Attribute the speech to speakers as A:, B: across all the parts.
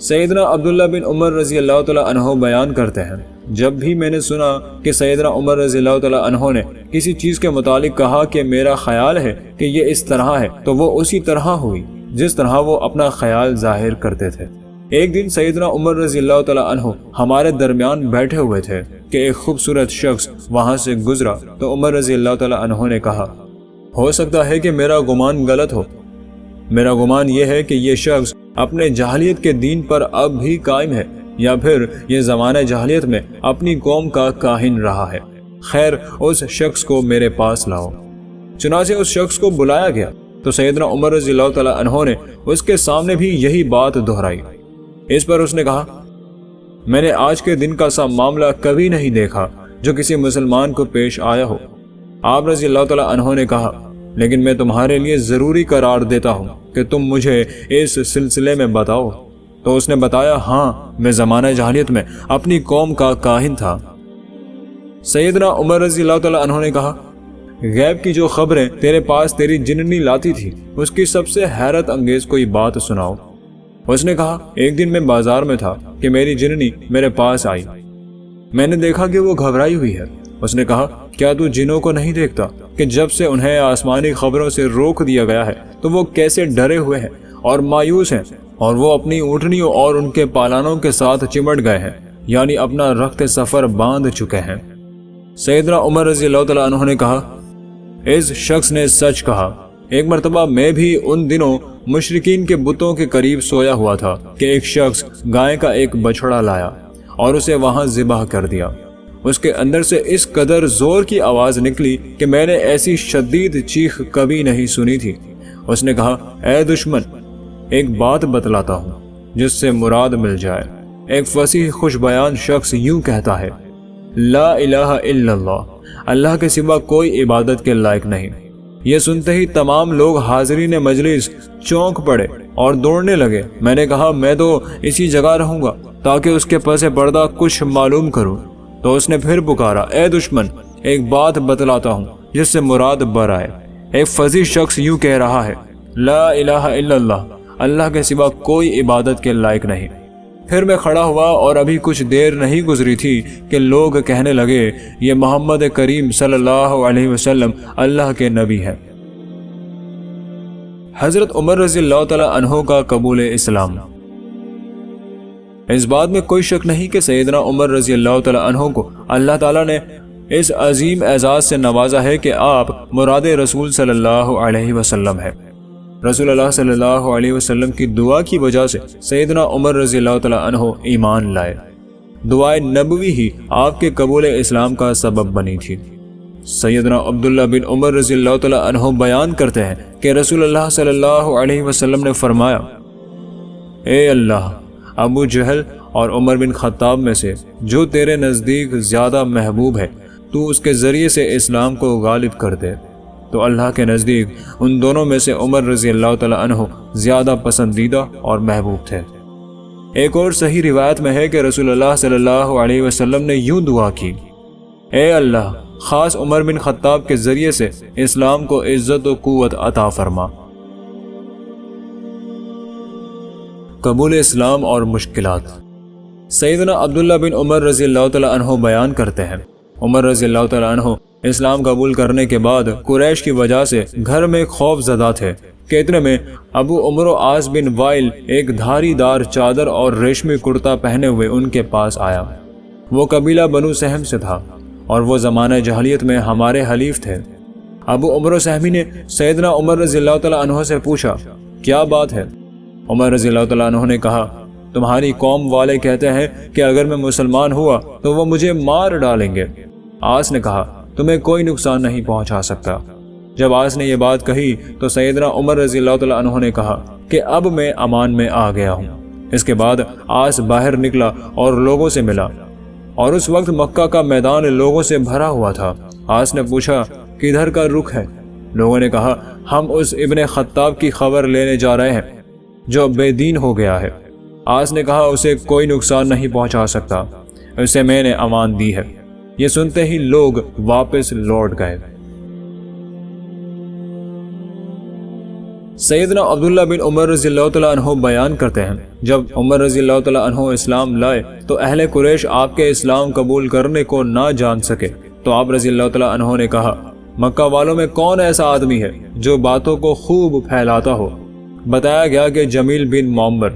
A: سیدنا عبداللہ بن عمر رضی اللہ تعالیٰ عنہ بیان کرتے ہیں، جب بھی میں نے سنا کہ سیدنا عمر رضی اللہ تعالیٰ عنہ نے کسی چیز کے متعلق کہا کہ میرا خیال ہے کہ یہ اس طرح ہے، تو وہ اسی طرح ہوئی جس طرح وہ اپنا خیال ظاہر کرتے تھے۔ ایک دن سیدنا عمر رضی اللہ تعالیٰ عنہ ہمارے درمیان بیٹھے ہوئے تھے کہ ایک خوبصورت شخص وہاں سے گزرا، تو عمر رضی اللہ تعالیٰ عنہ نے کہا، ہو سکتا ہے کہ میرا گمان غلط ہو، میرا گمان یہ ہے کہ یہ شخص اپنے جاہلیت کے دین پر اب بھی قائم ہے، یا پھر یہ زمانہ جاہلیت میں اپنی قوم کا کاہن رہا ہے، خیر اس شخص کو میرے پاس لاؤ۔ چنانچہ اس شخص کو بلایا گیا تو سیدنا عمر رضی اللہ تعالیٰ عنہ نے اس کے سامنے بھی یہی بات دہرائی۔ اس پر اس نے کہا، میں نے آج کے دن کا سا معاملہ کبھی نہیں دیکھا جو کسی مسلمان کو پیش آیا ہو۔ آپ رضی اللہ تعالیٰ عنہ نے کہا، لیکن میں تمہارے لیے ضروری قرار دیتا ہوں کہ تم مجھے اس سلسلے میں بتاؤ۔ تو اس نے بتایا، ہاں میں زمانہ جاہلیت میں اپنی قوم کا کاہن تھا۔ سیدنا عمر رضی اللہ تعالیٰ عنہ نے کہا، غیب کی جو خبریں تیرے پاس تیری جننی لاتی تھی اس کی سب سے حیرت انگیز کوئی بات سناؤ۔ اس نے کہا، ایک دن میں بازار میں تھا کہ میری جننی میرے پاس آئی، میں نے دیکھا کہ وہ گھبرائی ہوئی ہے۔ اس نے کہا، کیا تو جنوں کو نہیں دیکھتا کہ جب سے انہیں آسمانی خبروں سے روک دیا گیا ہے تو وہ کیسے ڈرے ہوئے ہیں اور مایوس ہیں، اور وہ اپنی اونٹنیوں اور ان کے پالانوں کے ساتھ چمٹ گئے ہیں، یعنی اپنا رخت سفر باندھ چکے ہیں۔ سیدنا عمر رضی اللہ تعالیٰ عنہ نے کہا، اس شخص نے سچ کہا۔ ایک مرتبہ میں بھی ان دنوں مشرکین کے بتوں کے قریب سویا ہوا تھا کہ ایک شخص گائے کا ایک بچڑا لایا اور اسے وہاں ذبح کر دیا۔ اس کے اندر سے اس قدر زور کی آواز نکلی کہ میں نے ایسی شدید چیخ کبھی نہیں سنی تھی۔ اس نے کہا، اے دشمن، ایک بات بتلاتا ہوں جس سے مراد مل جائے۔ ایک فصیح خوش بیان شخص یوں کہتا ہے، لا الہ الا اللہ، اللہ کے سوا کوئی عبادت کے لائق نہیں۔ یہ سنتے ہی تمام لوگ حاضرین مجلس چونک پڑے اور دوڑنے لگے۔ میں نے کہا، میں تو اسی جگہ رہوں گا تاکہ اس کے پس پردہ کچھ معلوم کروں۔ تو اس نے پھر پکارا، اے دشمن، ایک بات بتلاتا ہوں جس سے مراد بر آئے۔ ایک فصیح شخص یوں کہہ رہا ہے، لا الہ الا اللہ، اللہ کے سوا کوئی عبادت کے لائق نہیں۔ پھر میں کھڑا ہوا اور ابھی کچھ دیر نہیں گزری تھی کہ لوگ کہنے لگے، یہ محمد کریم صلی اللہ علیہ وسلم اللہ کے نبی ہیں۔ حضرت عمر رضی اللہ تعالیٰ عنہ کا قبول اسلام۔ اس بات میں کوئی شک نہیں کہ سیدنا عمر رضی اللہ تعالیٰ عنہ کو اللہ تعالیٰ نے اس عظیم اعزاز سے نوازا ہے کہ آپ مراد رسول صلی اللہ علیہ وسلم ہیں۔ رسول اللہ صلی اللہ علیہ وسلم کی دعا کی وجہ سے سیدنا عمر رضی اللہ تعالیٰ عنہ ایمان لائے۔ دعائے نبوی ہی آپ کے قبول اسلام کا سبب بنی تھی۔ سیدنا عبداللہ بن عمر رضی اللہ تعالیٰ عنہ بیان کرتے ہیں کہ رسول اللہ صلی اللہ علیہ وسلم نے فرمایا، اے اللہ، ابو جہل اور عمر بن خطاب میں سے جو تیرے نزدیک زیادہ محبوب ہے تو اس کے ذریعے سے اسلام کو غالب کر دے۔ تو اللہ کے نزدیک ان دونوں میں سے عمر رضی اللہ تعالیٰ عنہ زیادہ پسندیدہ اور محبوب تھے۔ ایک اور صحیح روایت میں ہے کہ رسول اللہ صلی اللہ علیہ وسلم نے یوں دعا کی، اے اللہ، خاص عمر بن خطاب کے ذریعے سے اسلام کو عزت و قوت عطا فرما۔ قبول اسلام اور مشکلات۔ سیدنا عبداللہ بن عمر رضی اللہ تعالیٰ عنہ بیان کرتے ہیں، عمر رضی اللہ تعالیٰ عنہ اسلام قبول کرنے کے بعد قریش کی وجہ سے گھر میں خوف زدہ تھے کہ اتنے میں ابو عمرو عاص بن وائل ایک دھاری دار چادر اور ریشمی کرتا پہنے ہوئے ان کے پاس آیا۔ وہ قبیلہ بنو سہم سے تھا اور وہ زمانہ جاہلیت میں ہمارے حلیف تھے۔ ابو عمرو سہمی نے سیدنا عمر رضی اللہ تعالیٰ عنہ سے پوچھا، کیا بات ہے؟ عمر رضی اللہ تعالیٰ عنہ نے کہا، تمہاری قوم والے کہتے ہیں کہ اگر میں مسلمان ہوا تو وہ مجھے مار ڈالیں گے۔ عاص نے کہا، تمہیں کوئی نقصان نہیں پہنچا سکتا۔ جب عاص نے یہ بات کہی تو سیدنا عمر رضی اللہ تعالیٰ عنہ نے کہا کہ اب میں امان میں آ گیا ہوں۔ اس کے بعد عاص باہر نکلا اور لوگوں سے ملا، اور اس وقت مکہ کا میدان لوگوں سے بھرا ہوا تھا۔ عاص نے پوچھا، کدھر کا رخ ہے؟ لوگوں نے کہا، ہم اس ابن خطاب کی خبر لینے جا رہے ہیں جو بے دین ہو گیا ہے۔ عاص نے کہا، اسے کوئی نقصان نہیں پہنچا سکتا، اسے میں نے امان دی ہے۔ یہ سنتے ہی لوگ واپس لوٹ گئے۔ سیدنا عبداللہ بن عمر رضی اللہ تعالیٰ عنہ بیان کرتے ہیں، جب عمر رضی اللہ تعالیٰ عنہ اسلام لائے تو اہل قریش آپ کے اسلام قبول کرنے کو نہ جان سکے، تو آپ رضی اللہ تعالیٰ عنہ نے کہا، مکہ والوں میں کون ایسا آدمی ہے جو باتوں کو خوب پھیلاتا ہو؟ بتایا گیا کہ جمیل بن معمر۔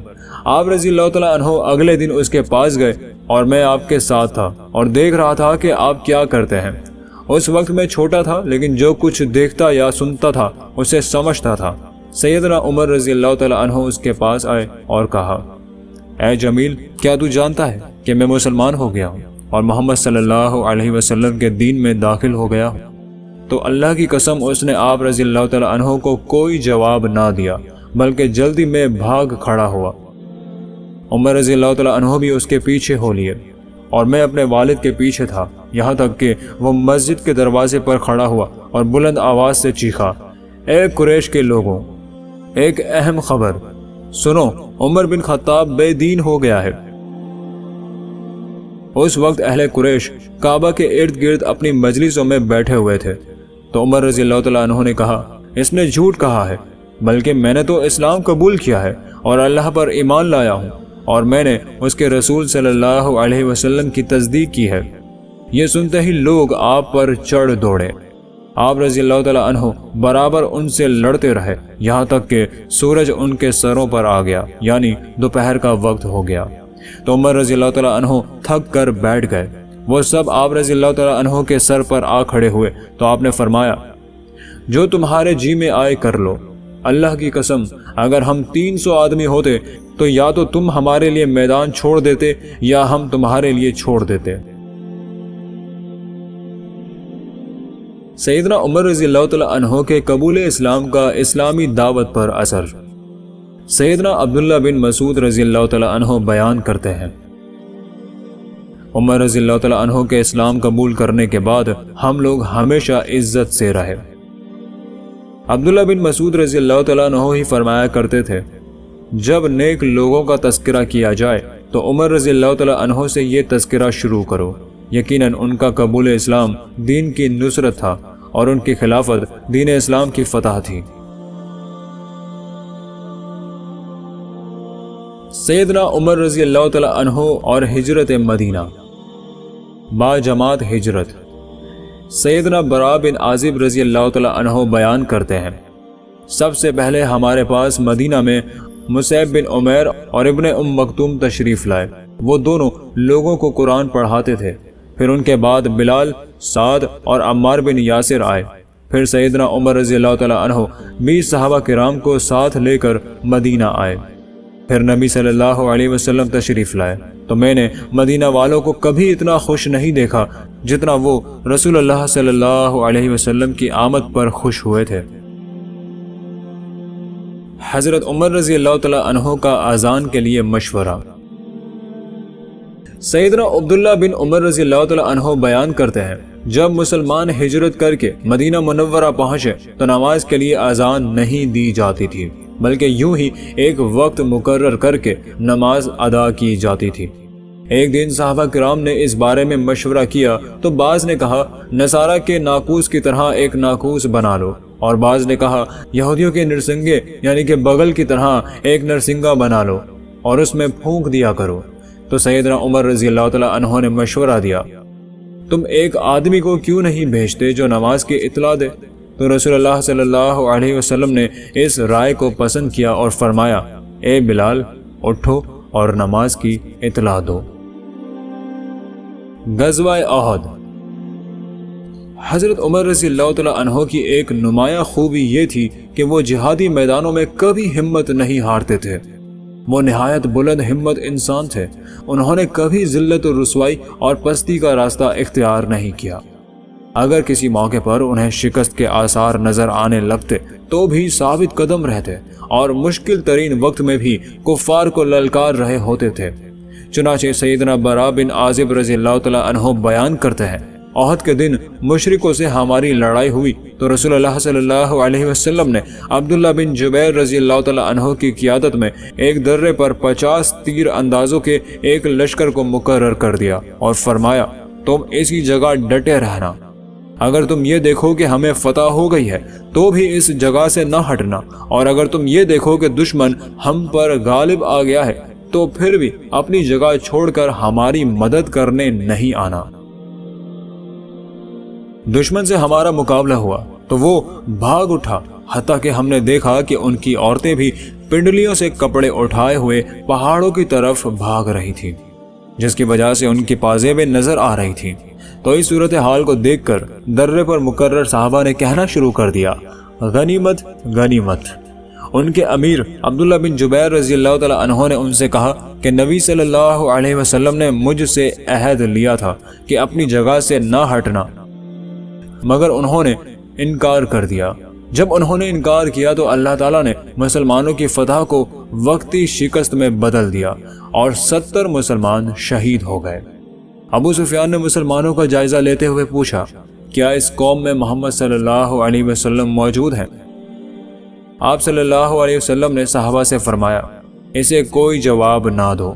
A: آپ رضی اللہ تعالیٰ عنہ اگلے دن اس کے پاس گئے اور میں آپ کے ساتھ تھا اور دیکھ رہا تھا کہ آپ کیا کرتے ہیں۔ اس وقت میں چھوٹا تھا لیکن جو کچھ دیکھتا یا سنتا تھا اسے سمجھتا تھا۔ سیدنا عمر رضی اللہ تعالیٰ عنہ اس کے پاس آئے اور کہا، اے جمیل، کیا تو جانتا ہے کہ میں مسلمان ہو گیا ہوں اور محمد صلی اللہ علیہ وسلم کے دین میں داخل ہو گیا ہوں؟ تو اللہ کی قسم اس نے آپ رضی اللہ تعالیٰ عنہ کو کوئی جواب نہ دیا بلکہ جلدی میں بھاگ کھڑا ہوا۔ عمر رضی اللہ تعالیٰ عنہ بھی اس کے پیچھے ہو لیے اور میں اپنے والد کے پیچھے تھا، یہاں تک کہ وہ مسجد کے دروازے پر کھڑا ہوا اور بلند آواز سے چیخا، اے قریش کے لوگوں، ایک اہم خبر سنو، عمر بن خطاب بے دین ہو گیا ہے۔ اس وقت اہل قریش کعبہ کے ارد گرد اپنی مجلسوں میں بیٹھے ہوئے تھے، تو عمر رضی اللہ تعالیٰ عنہ نے کہا، اس نے جھوٹ کہا ہے، بلکہ میں نے تو اسلام قبول کیا ہے اور اللہ پر ایمان لایا ہوں اور میں نے اس کے رسول صلی اللہ علیہ وسلم کی تصدیق کی ہے۔ یہ سنتے ہی لوگ آپ پر چڑھ دوڑے۔ آپ رضی اللہ تعالیٰ عنہ برابر ان سے لڑتے رہے یہاں تک کہ سورج ان کے سروں پر آ گیا، یعنی دوپہر کا وقت ہو گیا۔ تو عمر رضی اللہ تعالیٰ عنہ تھک کر بیٹھ گئے۔ وہ سب آپ رضی اللہ تعالیٰ عنہ کے سر پر آ کھڑے ہوئے تو آپ نے فرمایا، جو تمہارے جی میں آئے کر لو۔ اللہ کی قسم، اگر ہم 300 آدمی ہوتے تو یا تو تم ہمارے لیے میدان چھوڑ دیتے یا ہم تمہارے لیے چھوڑ دیتے۔ سیدنا عمر رضی اللہ تعالیٰ عنہ کے قبول اسلام کا اسلامی دعوت پر اثر۔ سیدنا عبداللہ بن مسعود رضی اللہ تعالیٰ عنہ بیان کرتے ہیں، عمر رضی اللہ تعالیٰ عنہ کے اسلام قبول کرنے کے بعد ہم لوگ ہمیشہ عزت سے رہے۔ عبداللہ بن مسعود رضی اللہ تعالیٰ عنہ ہی فرمایا کرتے تھے، جب نیک لوگوں کا تذکرہ کیا جائے تو عمر رضی اللہ تعالیٰ عنہ سے یہ تذکرہ شروع کرو، یقیناً ان کا قبول اسلام دین کی نصرت تھا اور ان کی خلافت دین اسلام کی فتح تھی۔ سیدنا عمر رضی اللہ تعالیٰ عنہ اور ہجرت مدینہ۔ با جماعت ہجرت۔ سیدنا برا بن عازب رضی اللہ تعالیٰ عنہ بیان کرتے ہیں، سب سے پہلے ہمارے پاس مدینہ میں مصعب بن عمیر اور ابن مکتوم تشریف لائے۔ وہ دونوں لوگوں کو قرآن پڑھاتے تھے۔ پھر ان کے بعد بلال، سعد اور عمار بن یاسر آئے۔ پھر سیدنا عمر رضی اللہ تعالیٰ عنہ 20 صحابہ کرام کو ساتھ لے کر مدینہ آئے۔ پھر نبی صلی اللہ علیہ وسلم تشریف لائے تو میں نے مدینہ والوں کو کبھی اتنا خوش نہیں دیکھا جتنا وہ رسول اللہ صلی اللہ علیہ وسلم کی آمد پر خوش ہوئے تھے۔ حضرت عمر رضی اللہ تعالیٰ عنہ کا اذان کے لیے مشورہ۔ سیدنا عبداللہ بن عمر رضی اللہ تعالیٰ عنہ بیان کرتے ہیں، جب مسلمان ہجرت کر کے مدینہ منورہ پہنچے تو نماز کے لیے اذان نہیں دی جاتی تھی، بلکہ یوں ہی ایک وقت مقرر کر کے نماز ادا کی جاتی تھی۔ ایک دن صحابہ کرام نے اس بارے میں مشورہ کیا تو بعض نے کہا نصارہ کے ناقوس کی طرح ایک ناقوس بنا لو، اور بعض نے کہا یہودیوں کے نرسنگے یعنی کہ بغل کی طرح ایک نرسنگا بنا لو اور اس میں پھونک دیا کرو۔ تو سیدنا عمر رضی اللہ تعالیٰ عنہ نے مشورہ دیا، تم ایک آدمی کو کیوں نہیں بھیجتے جو نماز کی اطلاع دے؟ تو رسول اللہ صلی اللہ علیہ وسلم نے اس رائے کو پسند کیا اور فرمایا، اے بلال، اٹھو اور نماز کی اطلاع دو۔ غزوہ احد۔ حضرت عمر رضی اللہ تعالیٰ عنہ کی ایک نمایاں خوبی یہ تھی کہ وہ جہادی میدانوں میں کبھی ہمت نہیں ہارتے تھے۔ وہ نہایت بلند ہمت انسان تھے۔ انہوں نے کبھی ذلت و رسوائی اور پستی کا راستہ اختیار نہیں کیا۔ اگر کسی موقع پر انہیں شکست کے آثار نظر آنے لگتے تو بھی ثابت قدم رہتے اور مشکل ترین وقت میں بھی کفار کو للکار رہے ہوتے تھے۔ چنانچہ سیدنا برا بن عازب رضی اللہ تعالیٰ عنہ بیان کرتے ہیں، احد کے دن مشرکوں سے ہماری لڑائی ہوئی تو رسول اللہ صلی اللہ علیہ وسلم نے عبداللہ بن جبیر رضی اللہ تعالیٰ عنہ کی قیادت میں ایک درے پر 50 تیر اندازوں کے ایک لشکر کو مقرر کر دیا اور فرمایا، تم اسی جگہ ڈٹے رہنا۔ اگر تم یہ دیکھو کہ ہمیں فتح ہو گئی ہے تو بھی اس جگہ سے نہ ہٹنا، اور اگر تم یہ دیکھو کہ دشمن ہم پر غالب آ گیا ہے تو پھر بھی اپنی جگہ چھوڑ کر ہماری مدد کرنے نہیں آنا۔ دشمن سے ہمارا مقابلہ ہوا تو وہ بھاگ اٹھا، حتیٰ کہ ہم نے دیکھا کہ ان کی عورتیں بھی پنڈلیوں سے کپڑے اٹھائے ہوئے پہاڑوں کی طرف بھاگ رہی تھی، جس کی وجہ سے ان کی پازیبیں نظر آ رہی تھی۔ تو اس صورتحال کو دیکھ کر درے پر مقرر صحابہ نے کہنا شروع کر دیا، غنیمت غنیمت۔ ان کے امیر عبداللہ بن جبیر رضی اللہ تعالی عنہ نے ان سے کہا کہ نبی صلی اللہ علیہ وسلم نے مجھ سے عہد لیا تھا کہ اپنی جگہ سے نہ ہٹنا، مگر انہوں نے انکار کر دیا۔ جب انہوں نے انکار کیا تو اللہ تعالیٰ نے مسلمانوں کی فتح کو وقتی شکست میں بدل دیا اور 70 مسلمان شہید ہو گئے۔ ابو سفیان نے مسلمانوں کا جائزہ لیتے ہوئے پوچھا، کیا اس قوم میں محمد صلی اللہ علیہ وسلم موجود ہیں؟ آپ صلی اللہ علیہ وسلم نے صحابہ سے فرمایا، اسے کوئی جواب نہ دو۔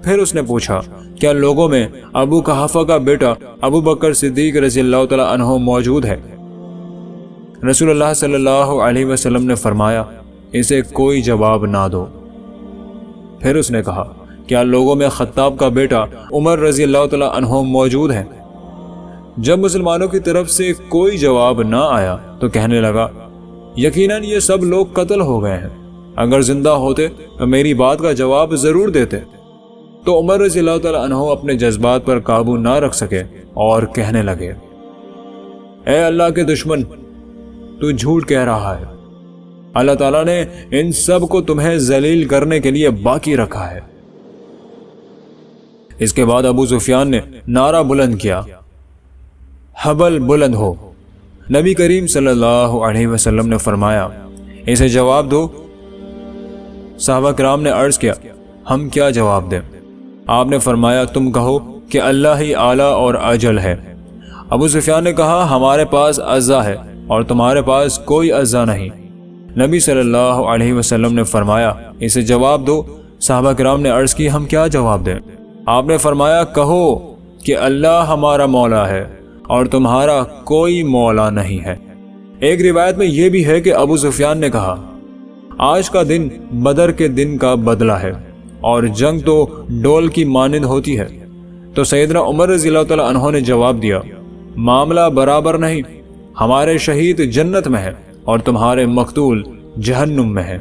A: پھر اس نے پوچھا، کیا لوگوں میں ابو قحافہ کا بیٹا ابو بکر صدیق رضی اللہ تعالی عنہ موجود ہے؟ رسول اللہ صلی اللہ علیہ وسلم نے فرمایا، اسے کوئی جواب نہ دو۔ پھر اس نے کہا، کیا لوگوں میں خطاب کا بیٹا عمر رضی اللہ تعالی عنہ موجود ہے؟ جب مسلمانوں کی طرف سے کوئی جواب نہ آیا تو کہنے لگا، یقیناً یہ سب لوگ قتل ہو گئے ہیں، اگر زندہ ہوتے تو میری بات کا جواب ضرور دیتے۔ تو عمر رضی اللہ تعالی عنہ اپنے جذبات پر قابو نہ رکھ سکے اور کہنے لگے، اے اللہ کے دشمن، تو جھوٹ کہہ رہا ہے، اللہ تعالیٰ نے ان سب کو تمہیں ذلیل کرنے کے لیے باقی رکھا ہے۔ اس کے بعد ابو سفیان نے نعرہ بلند کیا، حبل بلند ہو۔ نبی کریم صلی اللہ علیہ وسلم نے فرمایا، اسے جواب دو۔ صحابہ کرام نے عرض کیا، ہم کیا جواب دیں؟ آپ نے فرمایا، تم کہو کہ اللہ ہی اعلیٰ اور اجل ہے۔ ابو سفیان نے کہا، ہمارے پاس عزا ہے اور تمہارے پاس کوئی عزا نہیں۔ نبی صلی اللہ علیہ وسلم نے فرمایا، اسے جواب دو۔ صحابہ کرام نے عرض کی، ہم کیا جواب دیں؟ آپ نے فرمایا، کہو کہ اللہ ہمارا مولا ہے اور تمہارا کوئی مولا نہیں ہے۔ ایک روایت میں یہ بھی ہے کہ ابو سفیان نے کہا، آج کا دن بدر کے دن کا بدلہ ہے اور جنگ تو ڈول کی مانند ہوتی ہے۔ تو سیدنا عمر رضی اللہ تعالی عنہ نے جواب دیا، معاملہ برابر نہیں، ہمارے شہید جنت میں ہے اور تمہارے مقتول جہنم میں ہے۔